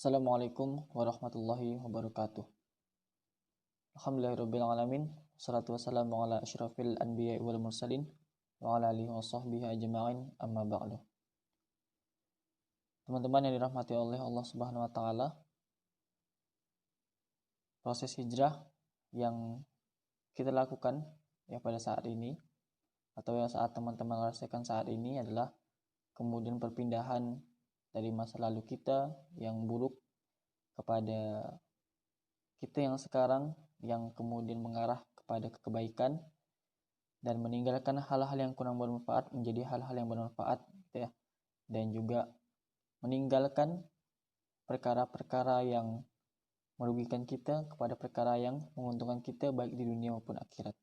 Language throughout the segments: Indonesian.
Assalamualaikum warahmatullahi wabarakatuh. Alhamdulillahirrabbilalamin. Wassalatu wassalamu ala asyrafil anbiya wal mursalin wa ala alihi wa sahbihi ajma'in, amma ba'du. Teman-teman yang dirahmati oleh Allah Subhanahu wa taala, proses hijrah yang kita lakukan pada saat ini atau yang saat teman-teman rasakan saat ini adalah kemudian perpindahan dari masa lalu kita yang buruk kepada kita yang sekarang yang kemudian mengarah kepada kebaikan dan meninggalkan hal-hal yang kurang bermanfaat menjadi hal-hal yang bermanfaat dan juga meninggalkan perkara-perkara yang merugikan kita kepada perkara yang menguntungkan kita baik di dunia maupun akhirat.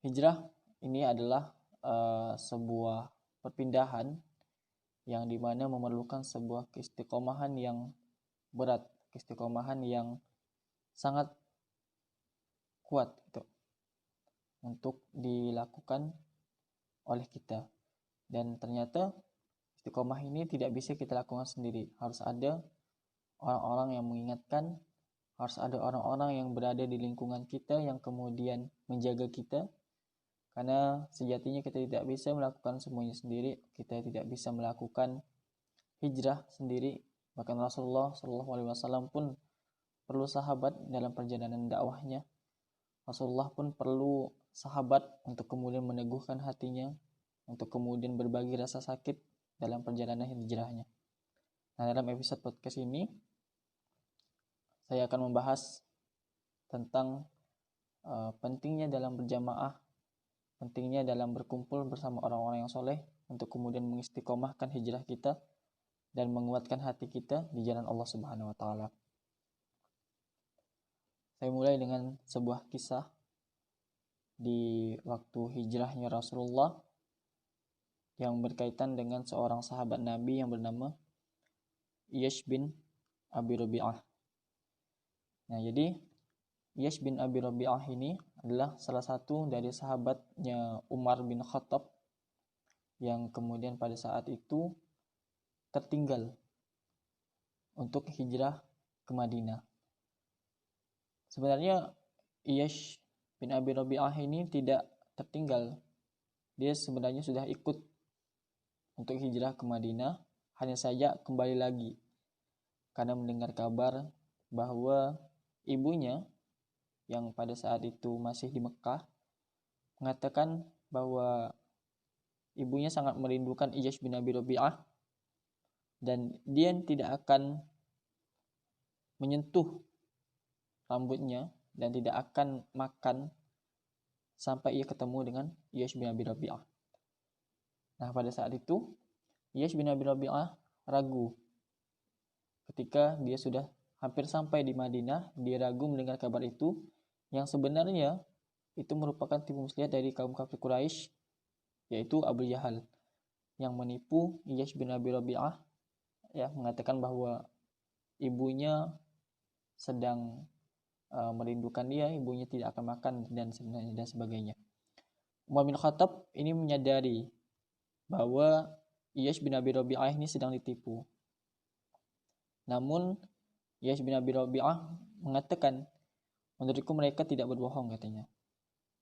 Hijrah ini adalah sebuah perpindahan yang dimana memerlukan sebuah keistiqomahan yang berat, keistiqomahan yang sangat kuat untuk dilakukan oleh kita. Dan ternyata istiqomah ini tidak bisa kita lakukan sendiri. Harus ada orang-orang yang mengingatkan, harus ada orang-orang yang berada di lingkungan kita yang kemudian menjaga kita. Karena sejatinya kita tidak bisa melakukan semuanya sendiri, kita tidak bisa melakukan hijrah sendiri. Bahkan Rasulullah SAW pun perlu sahabat dalam perjalanan dakwahnya. Rasulullah pun perlu sahabat untuk kemudian meneguhkan hatinya, untuk kemudian berbagi rasa sakit dalam perjalanan hijrahnya. Nah, dalam episode podcast ini saya akan membahas tentang pentingnya dalam berjamaah, pentingnya dalam berkumpul bersama orang-orang yang soleh untuk kemudian mengistiqomahkan hijrah kita dan menguatkan hati kita di jalan Allah Subhanahu wa taala. Saya mulai dengan sebuah kisah di waktu hijrahnya Rasulullah yang berkaitan dengan seorang sahabat Nabi yang bernama Iyash bin Abi Rabi'ah. Nah, jadi Iyash bin Abi Rabi'ah ini adalah salah satu dari sahabatnya Umar bin Khattab yang kemudian pada saat itu tertinggal untuk hijrah ke Madinah. Sebenarnya Iyash bin Abi Rabi'ah ini tidak tertinggal. Dia sebenarnya sudah ikut untuk hijrah ke Madinah, hanya saja kembali lagi karena mendengar kabar bahwa ibunya yang pada saat itu masih di Mekah mengatakan bahwa ibunya sangat merindukan Iyash bin Abi Rabi'ah dan dia tidak akan menyentuh rambutnya dan tidak akan makan sampai ia ketemu dengan Iyash bin Abi Rabi'ah. Nah, pada saat itu Iyash bin Abi Rabi'ah ragu. Ketika dia sudah hampir sampai di Madinah, dia ragu mendengar kabar itu yang sebenarnya itu merupakan tipu muslihat dari kaum kafir Quraisy, yaitu Abu Jahal yang menipu Iyash bin Abi Rabi'ah mengatakan bahwa ibunya sedang merindukan dia, ibunya tidak akan makan dan sebagainya. Umar bin Khattab ini menyadari bahwa Iyash bin Abi Rabi'ah ini sedang ditipu. Namun Iyash bin Abi Rabi'ah mengatakan, menurutku mereka tidak berbohong katanya.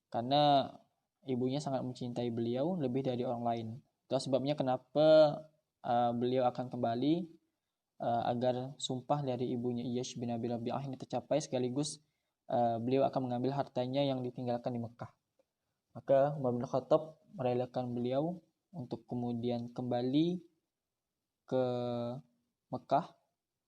Karena ibunya sangat mencintai beliau lebih dari orang lain. Itu sebabnya kenapa beliau akan kembali agar sumpah dari ibunya Iyash bin Abi Rabi'ah ini tercapai, sekaligus beliau akan mengambil hartanya yang ditinggalkan di Mekah. Maka Umar bin Khattab merelakan beliau untuk kemudian kembali ke Mekah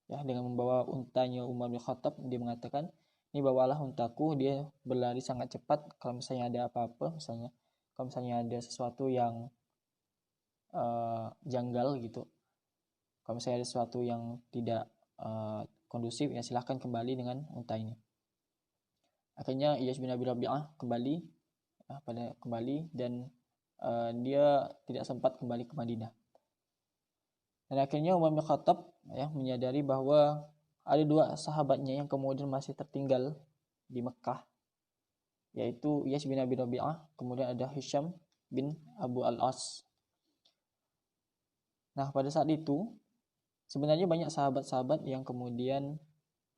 dengan membawa untanya Umar bin Khattab. Dia mengatakan, ini bawalah untaku, dia berlari sangat cepat. Kalau misalnya ada apa-apa, kalau misalnya ada sesuatu yang janggal gitu, kalau misalnya ada sesuatu yang tidak kondusif, silahkan kembali dengan unta ini. Akhirnya Iyash bin Abi Rabi'ah kembali dan dia tidak sempat kembali ke Madinah. Dan akhirnya Umar bin Khattab menyadari bahwa ada dua sahabatnya yang kemudian masih tertinggal di Mekah, yaitu Iyash bin Abi Rabi'ah, kemudian ada Hisham bin Abu Al-As. Nah, pada saat itu sebenarnya banyak sahabat-sahabat yang kemudian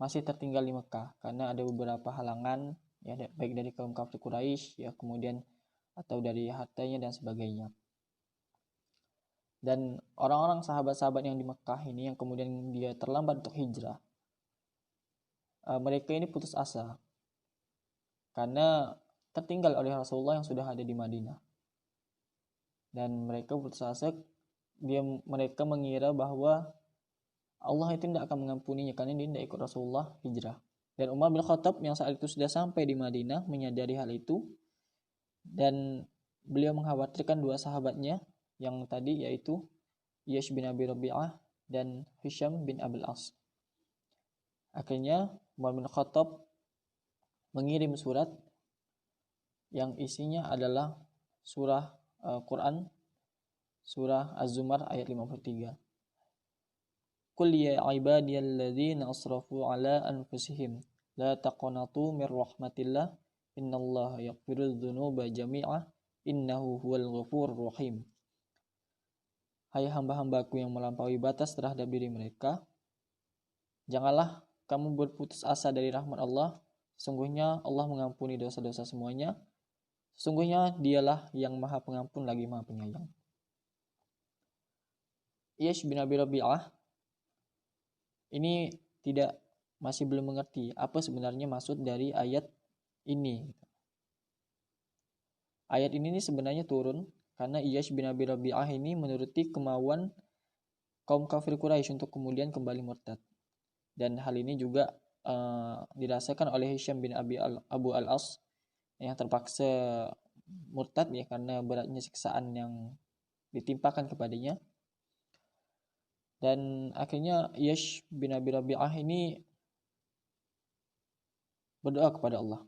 masih tertinggal di Mekah karena ada beberapa halangan, ya, baik dari kaum kafir Quraisy, ya, kemudian atau dari hartanya dan sebagainya. Dan orang-orang sahabat-sahabat yang di Mekah ini yang kemudian dia terlambat untuk hijrah, mereka ini putus asa karena tertinggal oleh Rasulullah yang sudah ada di Madinah. Dan mereka putus asa, mereka mengira bahwa Allah itu tidak akan mengampuninya karena dia tidak ikut Rasulullah hijrah. Dan Umar bin Khattab yang saat itu sudah sampai di Madinah menyadari hal itu, dan beliau mengkhawatirkan dua sahabatnya yang tadi, yaitu Iyash bin Abi Rabi'ah dan Hisham bin Abil As. Akhirnya Umar bin Khattab mengirim surat yang isinya adalah surah Quran, surah Az-Zumar ayat 53. Qul ya ibadiyalladzina asrafu ala anfusihim la taqnatu mir rahmatillah innallaha yaghfirudz dzunuba jami'ah innahu huwal ghafurur rahim. Hai hamba-hambaku yang melampaui batas terhadap diri mereka, janganlah kamu berputus asa dari rahmat Allah. Sesungguhnya Allah mengampuni dosa-dosa semuanya. Sesungguhnya dialah yang maha pengampun lagi maha penyayang. Iyash bin Abi Rabi'ah ini masih belum mengerti apa sebenarnya maksud dari ayat ini. Ayat ini sebenarnya turun karena Iyash bin Abi Rabi'ah ini menuruti kemauan kaum kafir Quraisy untuk kemudian kembali murtad. Dan hal ini juga dirasakan oleh Hisham bin Abu Al-As yang terpaksa murtad, ya, karena beratnya siksaan yang ditimpakan kepadanya. Dan akhirnya Iyash bin Abi Rabi'ah ini berdoa kepada Allah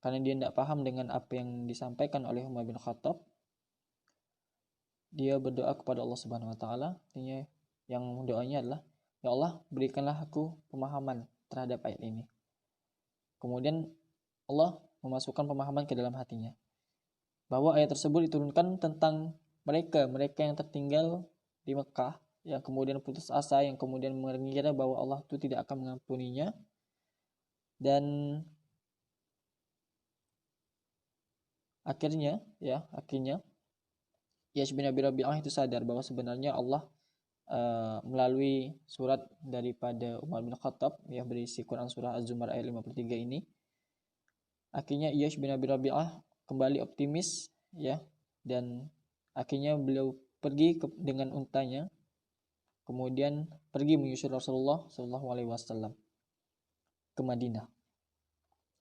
karena dia tidak paham dengan apa yang disampaikan oleh Umar bin Khattab. Dia berdoa kepada Allah Subhanahu wa taala, artinya yang doanya adalah, ya Allah, berikanlah aku pemahaman terhadap ayat ini. Kemudian Allah memasukkan pemahaman ke dalam hatinya bahwa ayat tersebut diturunkan tentang mereka yang tertinggal di Mekah, yang kemudian putus asa, yang kemudian mengira bahwa Allah itu tidak akan mengampuninya. Dan akhirnya Iyash bin Abi Rabi'ah itu sadar bahwa sebenarnya Allah melalui surat daripada Umar bin Khattab, ya, berisi Quran surah Az-Zumar ayat 53 ini, akhirnya Iyash bin Abi Rabi'ah kembali optimis, ya, dan akhirnya beliau pergi dengan untanya, kemudian pergi menyusul Rasulullah SAW ke Madinah.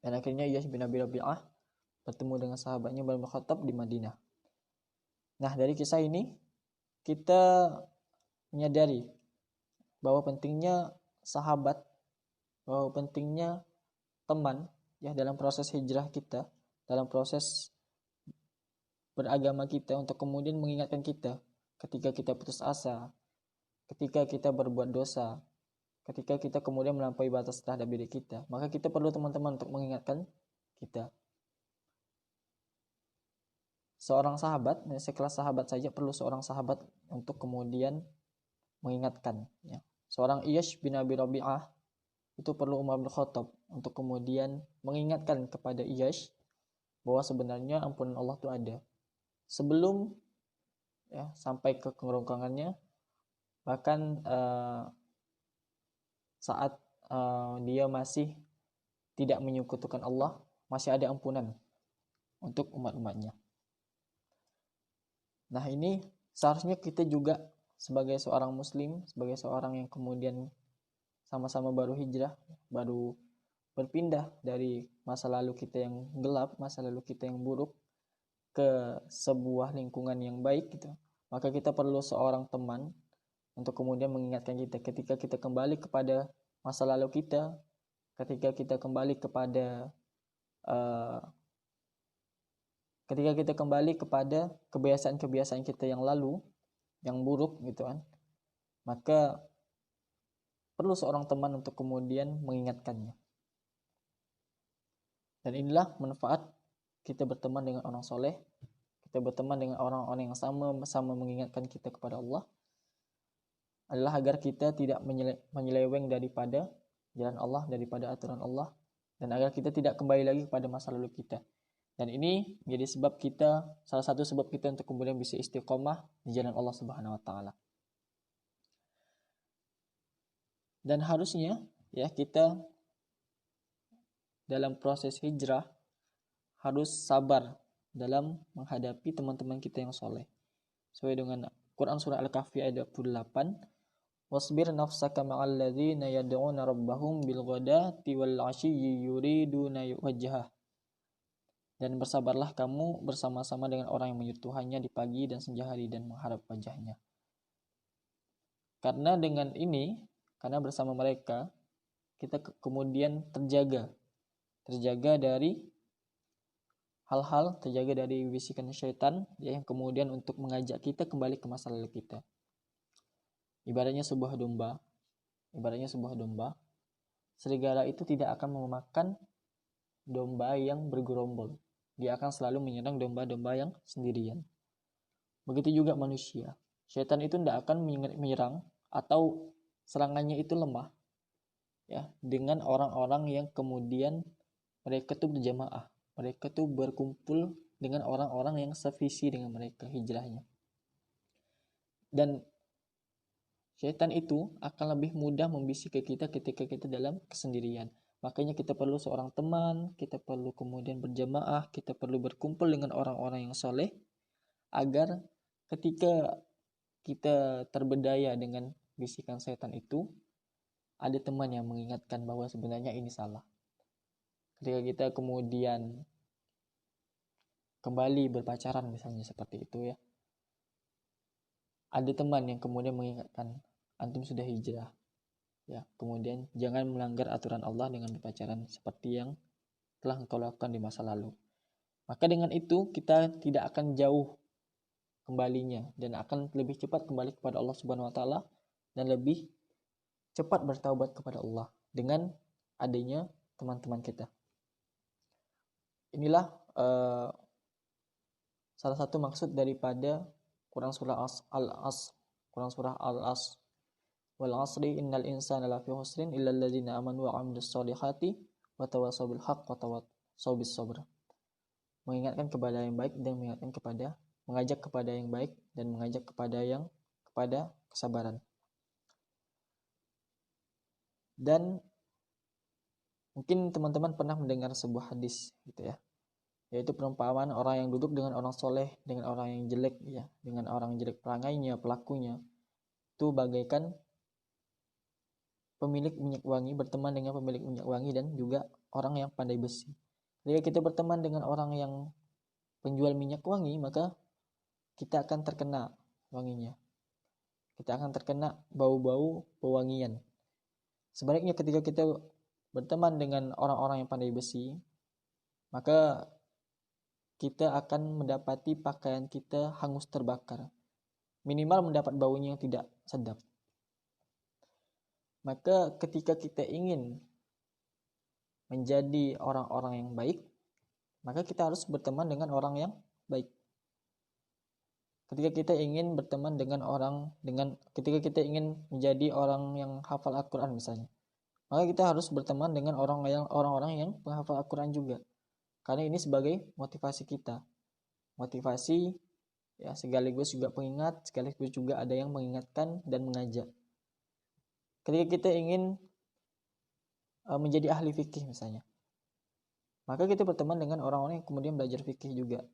Dan akhirnya Iyash bin Abi Rabi'ah bertemu dengan sahabatnya Umar bin Khattab di Madinah. Nah, dari kisah ini kita menyadari bahwa pentingnya sahabat, bahwa pentingnya teman, ya, dalam proses hijrah kita, dalam proses beragama kita, untuk kemudian mengingatkan kita ketika kita putus asa, ketika kita berbuat dosa, ketika kita kemudian melampaui batas terhadap diri kita. Maka kita perlu teman-teman untuk mengingatkan kita. Seorang sahabat, sekelas sahabat saja perlu seorang sahabat untuk kemudian mengingatkan, ya. Seorang Iyash bin Abi Rabi'ah itu perlu Umar bin Khattab untuk kemudian mengingatkan kepada Iyash bahwa sebenarnya ampunan Allah itu ada sebelum, ya, sampai ke kerongkongannya. Bahkan saat dia masih tidak menyekutukan Allah, masih ada ampunan untuk umat-umatnya. Nah, ini seharusnya kita juga sebagai seorang muslim, sebagai seorang yang kemudian sama-sama baru hijrah, baru berpindah dari masa lalu kita yang gelap, masa lalu kita yang buruk, ke sebuah lingkungan yang baik, gitu. Maka kita perlu seorang teman untuk kemudian mengingatkan kita ketika kita kembali kepada masa lalu kita, ketika kita kembali kepada kebiasaan-kebiasaan kita yang lalu, yang buruk, gitu kan. Maka perlu seorang teman untuk kemudian mengingatkannya. Dan inilah manfaat kita berteman dengan orang soleh, kita berteman dengan orang-orang yang sama mengingatkan kita kepada Allah. adalah agar kita tidak menyeleweng daripada jalan Allah, daripada aturan Allah, dan agar kita tidak kembali lagi kepada masa lalu kita. Dan ini menjadi salah satu sebab kita untuk kemudian bisa istiqomah di jalan Allah Subhanahu wa taala. Dan harusnya ya kita dalam proses hijrah harus sabar dalam menghadapi teman-teman kita yang soleh. Sesuai dengan Quran surah Al-Kahfi ayat 28, wasbir nafsaka ma'al ladzina yad'una rabbahum bil ghadati wal 'ashiyyi yuriduna wajhah. Dan bersabarlah kamu bersama-sama dengan orang yang menyembah Tuhannya di pagi dan senja hari dan mengharap wajahnya. Karena dengan ini, karena bersama mereka kita kemudian terjaga dari hal-hal, terjaga dari bisikan syaitan yang kemudian untuk mengajak kita kembali ke masa lalu kita. Ibaratnya sebuah domba, serigala itu tidak akan memakan domba yang bergerombol. Dia akan selalu menyerang domba-domba yang sendirian. Begitu juga manusia. Syaitan itu tidak akan menyerang atau serangannya itu lemah ya dengan orang-orang yang kemudian mereka itu berjamaah. Mereka itu berkumpul dengan orang-orang yang sevisi dengan mereka hijrahnya. Dan syaitan itu akan lebih mudah membisik ke kita ketika kita dalam kesendirian. Makanya kita perlu seorang teman, kita perlu kemudian berjamaah, kita perlu berkumpul dengan orang-orang yang soleh, agar ketika kita terbedaya dengan bisikan setan itu, ada teman yang mengingatkan bahwa sebenarnya ini salah. Ketika kita kemudian kembali berpacaran misalnya seperti itu ya, ada teman yang kemudian mengingatkan, antum sudah hijrah ya, kemudian jangan melanggar aturan Allah dengan berpacaran seperti yang telah engkau lakukan di masa lalu. Maka dengan itu kita tidak akan jauh kembalinya dan akan lebih cepat kembali kepada Allah Subhanahu wa taala dan lebih cepat bertaubat kepada Allah dengan adanya teman-teman kita. Inilah salah satu maksud daripada Quran surah Al-As, wal 'asri innal insana lafi khusrin illal ladzina amanu wa 'amilus solihati wa tawassaw bil haqq wa tawassaw bis sabr. Mengingatkan kepada yang baik dan mengajak kepada yang baik dan mengajak kepada kesabaran. Dan mungkin teman-teman pernah mendengar sebuah hadis gitu ya, yaitu perumpamaan orang yang duduk dengan orang soleh dengan orang yang jelek ya, dengan orang yang jelek perangainya, pelakunya, itu bagaikan pemilik minyak wangi berteman dengan pemilik minyak wangi dan juga orang yang pandai besi. Jika kita berteman dengan orang yang penjual minyak wangi, maka kita akan terkena wanginya. Kita akan terkena bau-bau pewangian. Sebaliknya ketika kita berteman dengan orang-orang yang pandai besi, maka kita akan mendapati pakaian kita hangus terbakar. Minimal mendapat baunya yang tidak sedap. Maka ketika kita ingin menjadi orang-orang yang baik, maka kita harus berteman dengan orang yang baik. Ketika kita ingin berteman ketika kita ingin menjadi orang yang hafal Al-Quran misalnya, maka kita harus berteman dengan orang-orang yang menghafal Al-Quran juga. Karena ini sebagai motivasi kita. Motivasi ya, sekaligus juga pengingat, sekaligus juga ada yang mengingatkan dan mengajak. Ketika kita ingin menjadi ahli fikih misalnya, maka kita berteman dengan orang-orang yang kemudian belajar fikih juga,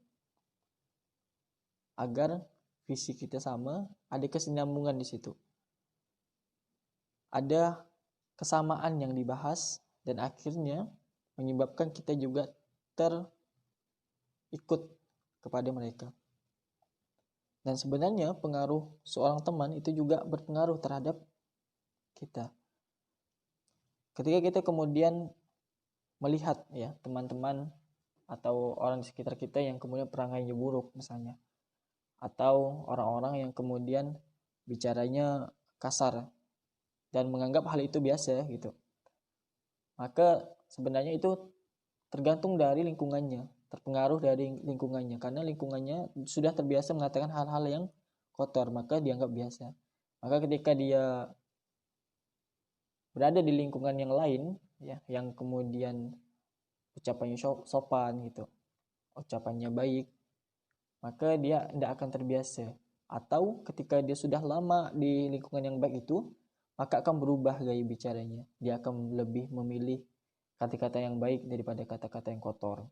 agar visi kita sama, ada kesinambungan di situ, ada kesamaan yang dibahas, dan akhirnya menyebabkan kita juga terikut kepada mereka. Dan sebenarnya pengaruh seorang teman itu juga berpengaruh terhadap kita. Ketika kita kemudian melihat ya teman-teman atau orang di sekitar kita yang kemudian perangainya buruk misalnya, atau orang-orang yang kemudian bicaranya kasar dan menganggap hal itu biasa gitu, maka sebenarnya itu tergantung dari lingkungannya, terpengaruh dari lingkungannya. Karena lingkungannya sudah terbiasa mengatakan hal-hal yang kotor, maka dianggap biasa. Maka ketika dia berada di lingkungan yang lain, ya, yang kemudian ucapannya sopan gitu, ucapannya baik, maka dia tidak akan terbiasa. Atau ketika dia sudah lama di lingkungan yang baik itu, maka akan berubah gaya bicaranya. Dia akan lebih memilih kata-kata yang baik daripada kata-kata yang kotor.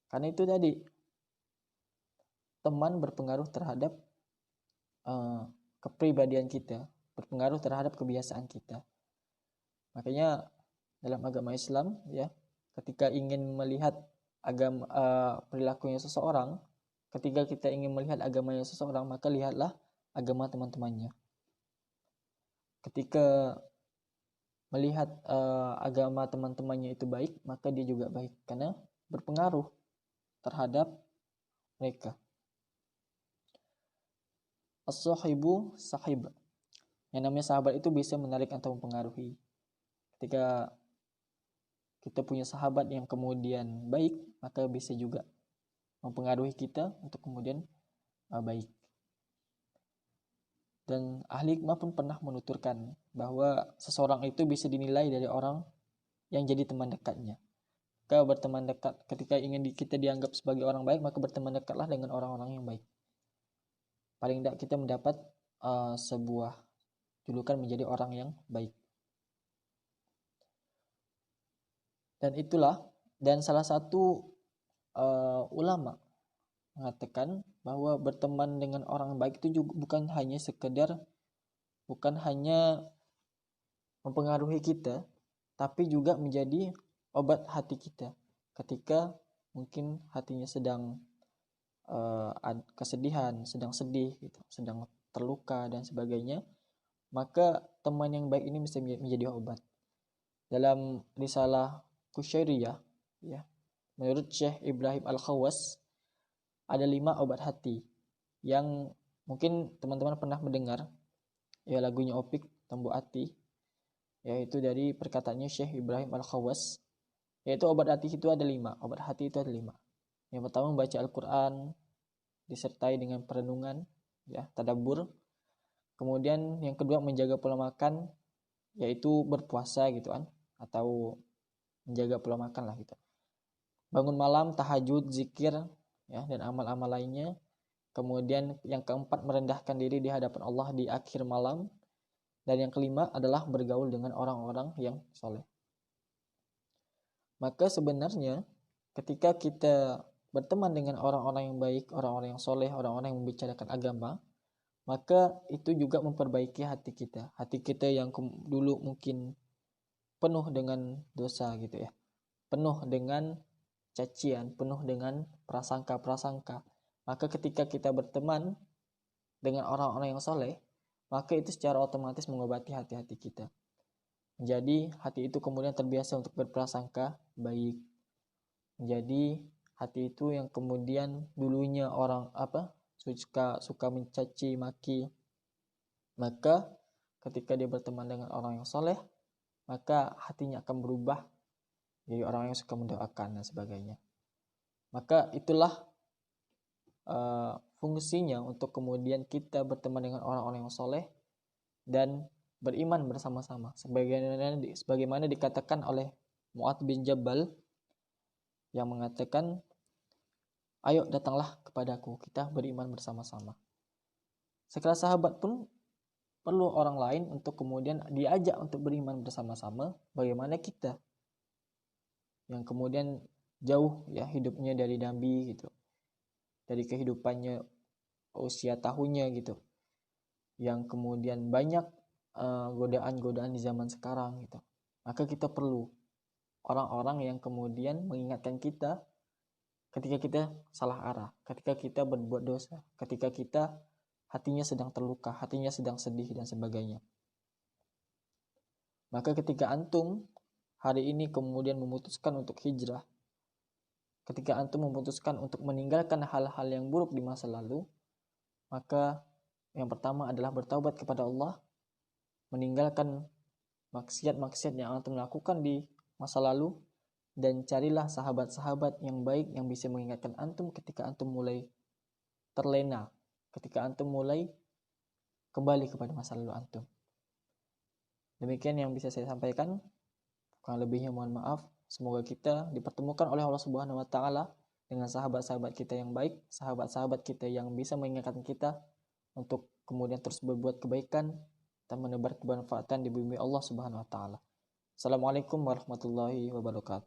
Karena itu tadi, teman berpengaruh terhadap kepribadian kita, berpengaruh terhadap kebiasaan kita. Makanya dalam agama Islam, ya, ketika ingin melihat agama perilakunya seseorang, ketika kita ingin melihat agamanya seseorang, maka lihatlah agama teman-temannya. Ketika melihat agama teman-temannya itu baik, maka dia juga baik karena berpengaruh terhadap mereka. As-sahibu sahib. Yang namanya sahabat itu bisa menarik atau mempengaruhi. Ketika kita punya sahabat yang kemudian baik, maka bisa juga mempengaruhi kita untuk kemudian baik. Dan ahli hikmah pun pernah menuturkan bahwa seseorang itu bisa dinilai dari orang yang jadi teman dekatnya. Ketika berteman dekat, ketika ingin kita dianggap sebagai orang baik, maka berteman dekatlah dengan orang-orang yang baik. Paling tidak kita mendapat sebuah julukan menjadi orang yang baik. Dan itulah, dan salah satu ulama mengatakan bahwa berteman dengan orang baik itu juga bukan hanya mempengaruhi kita, tapi juga menjadi obat hati kita. Ketika mungkin hatinya sedang kesedihan, sedang sedih, gitu, sedang terluka dan sebagainya, maka teman yang baik ini bisa menjadi obat. Dalam risalah Kusyairiyah, ya, menurut Syekh Ibrahim Al-Khawas, ada 5 obat hati yang mungkin teman-teman pernah mendengar, ya, lagunya Opik Tembok Hati, yaitu dari perkataannya Syekh Ibrahim Al-Khawas, yaitu obat hati itu ada 5. Obat hati itu ada 5. Yang pertama membaca Al-Quran disertai dengan perenungan, ya, tadabbur. Kemudian yang kedua menjaga pola makan, yaitu berpuasa gitu kan, atau menjaga pola makan lah gitu. Bangun malam, tahajud, zikir, ya, dan amal-amal lainnya. Kemudian yang keempat merendahkan diri di hadapan Allah di akhir malam. Dan yang kelima adalah bergaul dengan orang-orang yang soleh. Maka sebenarnya ketika kita berteman dengan orang-orang yang baik, orang-orang yang soleh, orang-orang yang membicarakan agama, maka itu juga memperbaiki hati kita. Hati kita yang dulu mungkin penuh dengan dosa gitu ya, penuh dengan cacian, penuh dengan prasangka-prasangka. Maka ketika kita berteman dengan orang-orang yang soleh, maka itu secara otomatis mengobati hati-hati kita. Jadi hati itu kemudian terbiasa untuk berprasangka baik. Jadi hati itu yang kemudian dulunya orang suka mencaci maki, maka ketika dia berteman dengan orang yang soleh, maka hatinya akan berubah jadi orang yang suka mendoakan dan sebagainya. Maka itulah fungsinya untuk kemudian kita berteman dengan orang-orang yang soleh dan beriman bersama-sama. Sebagaimana dikatakan oleh Mu'adz bin Jabal yang mengatakan, ayo datanglah kepadaku, kita beriman bersama-sama. Sekelas sahabat pun perlu orang lain untuk kemudian diajak untuk beriman bersama-sama. Bagaimana kita yang kemudian jauh ya hidupnya dari Nabi gitu, dari kehidupannya usia tahunnya gitu, yang kemudian banyak godaan-godaan di zaman sekarang gitu. Maka kita perlu orang-orang yang kemudian mengingatkan kita ketika kita salah arah, ketika kita berbuat dosa, ketika kita hatinya sedang terluka, hatinya sedang sedih dan sebagainya. Maka ketika antum hari ini kemudian memutuskan untuk hijrah, ketika antum memutuskan untuk meninggalkan hal-hal yang buruk di masa lalu, maka yang pertama adalah bertaubat kepada Allah, meninggalkan maksiat-maksiat yang antum lakukan di masa lalu, dan carilah sahabat-sahabat yang baik yang bisa mengingatkan antum ketika antum mulai terlena, ketika antum mulai kembali kepada masa lalu antum. Demikian yang bisa saya sampaikan. Kurang lebihnya mohon maaf. Semoga kita dipertemukan oleh Allah Subhanahu wa taala dengan sahabat-sahabat kita yang baik, sahabat-sahabat kita yang bisa mengingatkan kita untuk kemudian terus berbuat kebaikan dan menebar kebermanfaatan di bumi Allah Subhanahu wa taala. Assalamualaikum warahmatullahi wabarakatuh.